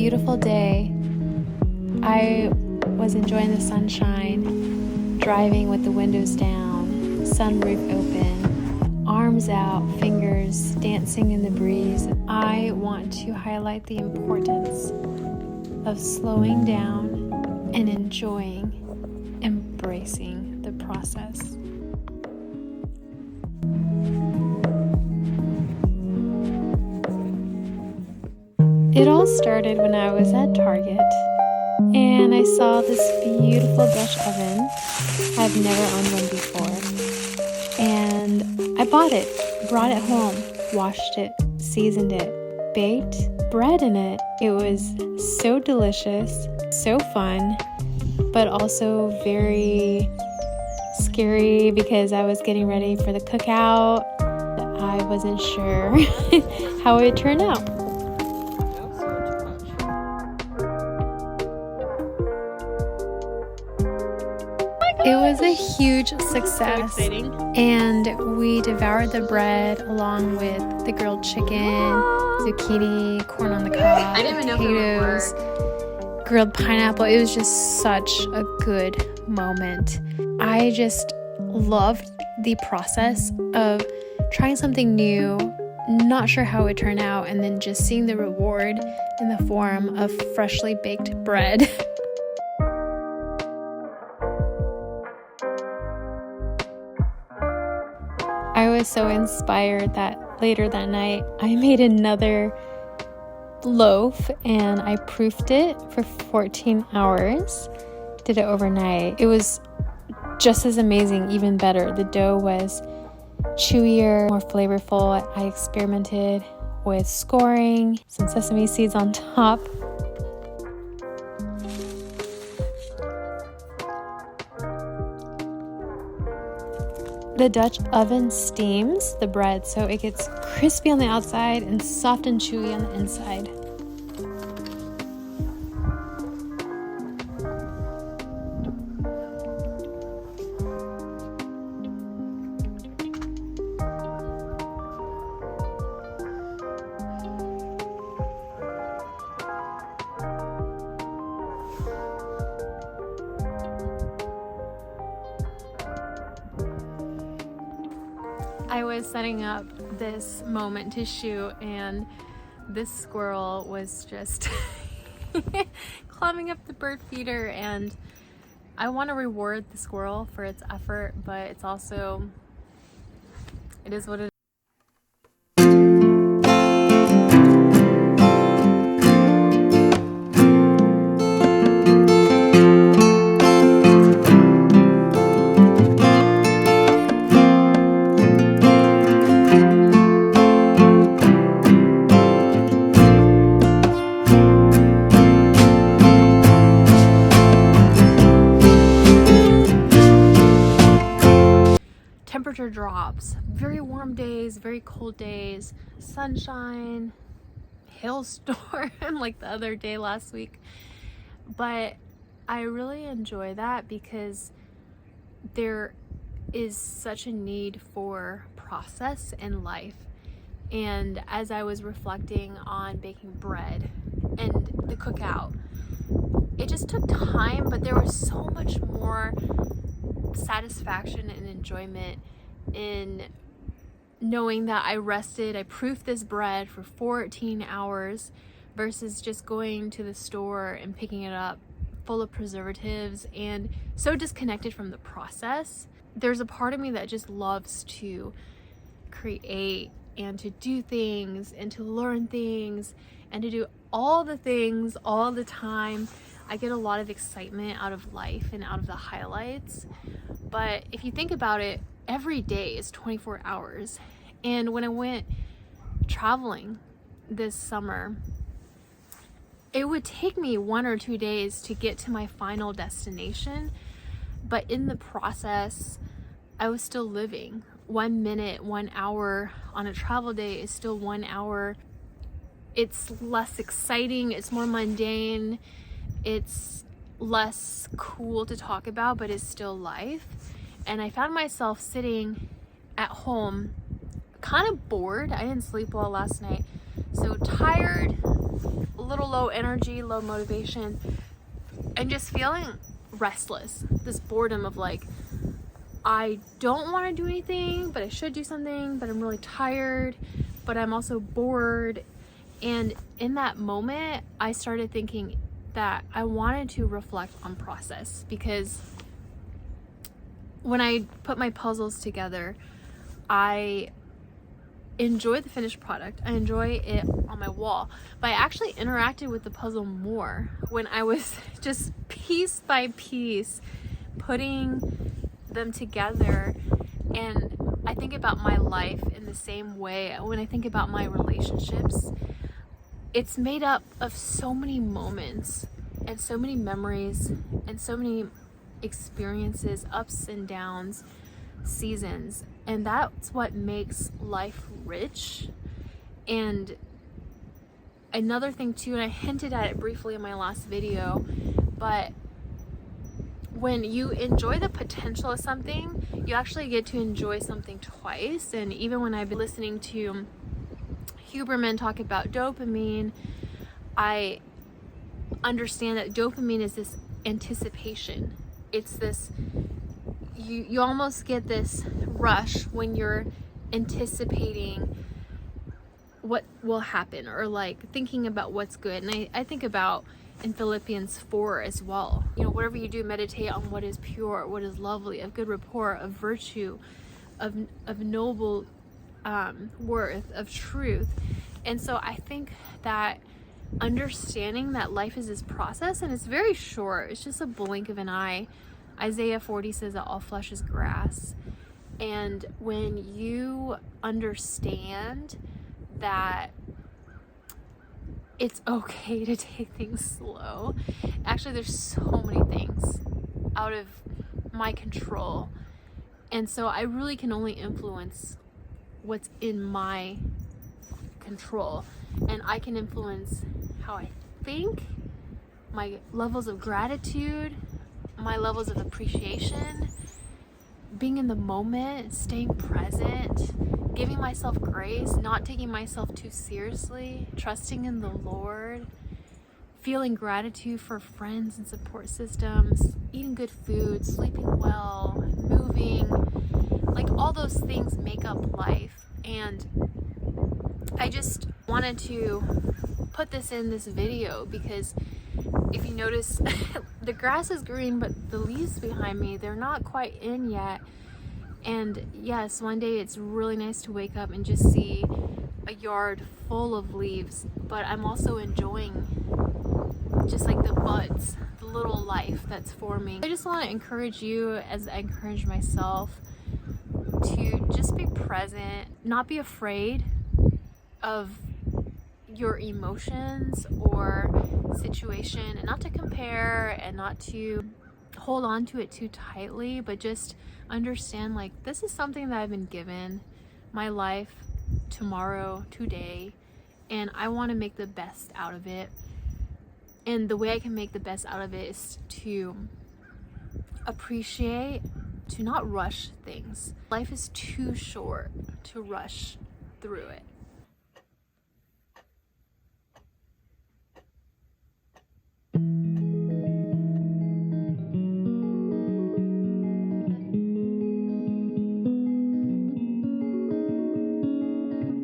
beautiful day. I was enjoying the sunshine, driving with the windows down, sunroof open, arms out, fingers dancing in the breeze. I want to highlight the importance of slowing down and enjoying, embracing the process. It all started when I was at Target and I saw this beautiful Dutch oven. I've never owned one before. And I bought it, brought it home, washed it, seasoned it, baked bread in it. It was so delicious, so fun, but also very scary because I was getting ready for the cookout. I wasn't sure how it would turn out. It was a huge success, so and we devoured the bread along with the grilled chicken, zucchini, corn on the cob, potatoes, grilled pineapple. It was just such a good moment. I just loved the process of trying something new, not sure how it would turn out, and then just seeing the reward in the form of freshly baked bread. I was so inspired that later that night I made another loaf and I proofed it for 14 hours. Did it overnight. It was just as amazing, even better. The dough was chewier, more flavorful. I experimented with scoring, some sesame seeds on top. The Dutch oven steams the bread so it gets crispy on the outside and soft and chewy on the inside. I was setting up this moment to shoot and this squirrel was just climbing up the bird feeder, and I want to reward the squirrel for its effort, but it is what it is. Temperature drops, very warm days, very cold days, sunshine, hailstorm like the other day last week. But I really enjoy that because there is such a need for process in life. And as I was reflecting on baking bread and the cookout, it just took time, but there was so much more satisfaction and enjoyment in knowing that I rested, I proofed this bread for 14 hours versus just going to the store and picking it up full of preservatives and so disconnected from the process. There's a part of me that just loves to create and to do things and to learn things and to do all the things all the time. I get a lot of excitement out of life and out of the highlights. But if you think about it, every day is 24 hours. And when I went traveling this summer, it would take me 1 or 2 days to get to my final destination. But in the process, I was still living. 1 minute, 1 hour on a travel day is still 1 hour. It's less exciting, it's more mundane, it's less cool to talk about, but it's still life. And I found myself sitting at home kind of bored. I didn't sleep well last night, So tired, a little low energy, low motivation, and just feeling restless. This boredom of like, I don't want to do anything, but I should do something, but I'm really tired, but I'm also bored. And in that moment, I started thinking that I wanted to reflect on process, because when I put my puzzles together, I enjoy the finished product. I enjoy it on my wall, but I actually interacted with the puzzle more when I was just piece by piece putting them together. And I think about my life in the same way. When I think about my relationships, it's made up of so many moments and so many memories and so many experiences, ups and downs, seasons, and that's what makes life rich. And another thing too, and I hinted at it briefly in my last video, but when you enjoy the potential of something, you actually get to enjoy something twice. And even when I've been listening to Huberman talk about dopamine, I understand that dopamine is this anticipation. It's this, you almost get this rush when you're anticipating what will happen, or like thinking about what's good. And I think about in Philippians 4 as well. You know, whatever you do, meditate on what is pure, what is lovely, of good report, of virtue, of noble worth, of truth. And so I think that understanding that life is this process, and it's very short, it's just a blink of an eye. Isaiah 40 says that all flesh is grass. And when you understand that it's okay to take things slow, actually there's so many things out of my control, and so I really can only influence what's in my control. And I can influence how I think, my levels of gratitude, my levels of appreciation, being in the moment, staying present, giving myself grace, not taking myself too seriously, trusting in the Lord, feeling gratitude for friends and support systems, eating good food, sleeping well, moving. Like, all those things make up life. And I just wanted to put this in this video because if you notice, the grass is green, but the leaves behind me, they're not quite in yet. And yes, one day it's really nice to wake up and just see a yard full of leaves, but I'm also enjoying just like the buds, the little life that's forming. I just want to encourage you, as I encourage myself, to just be present, not be afraid of your emotions or situation, and not to compare and not to hold on to it too tightly, but just understand, like, this is something that I've been given, my life, tomorrow, today, and I want to make the best out of it. And the way I can make the best out of it is to appreciate, to not rush things. Life is too short to rush through it.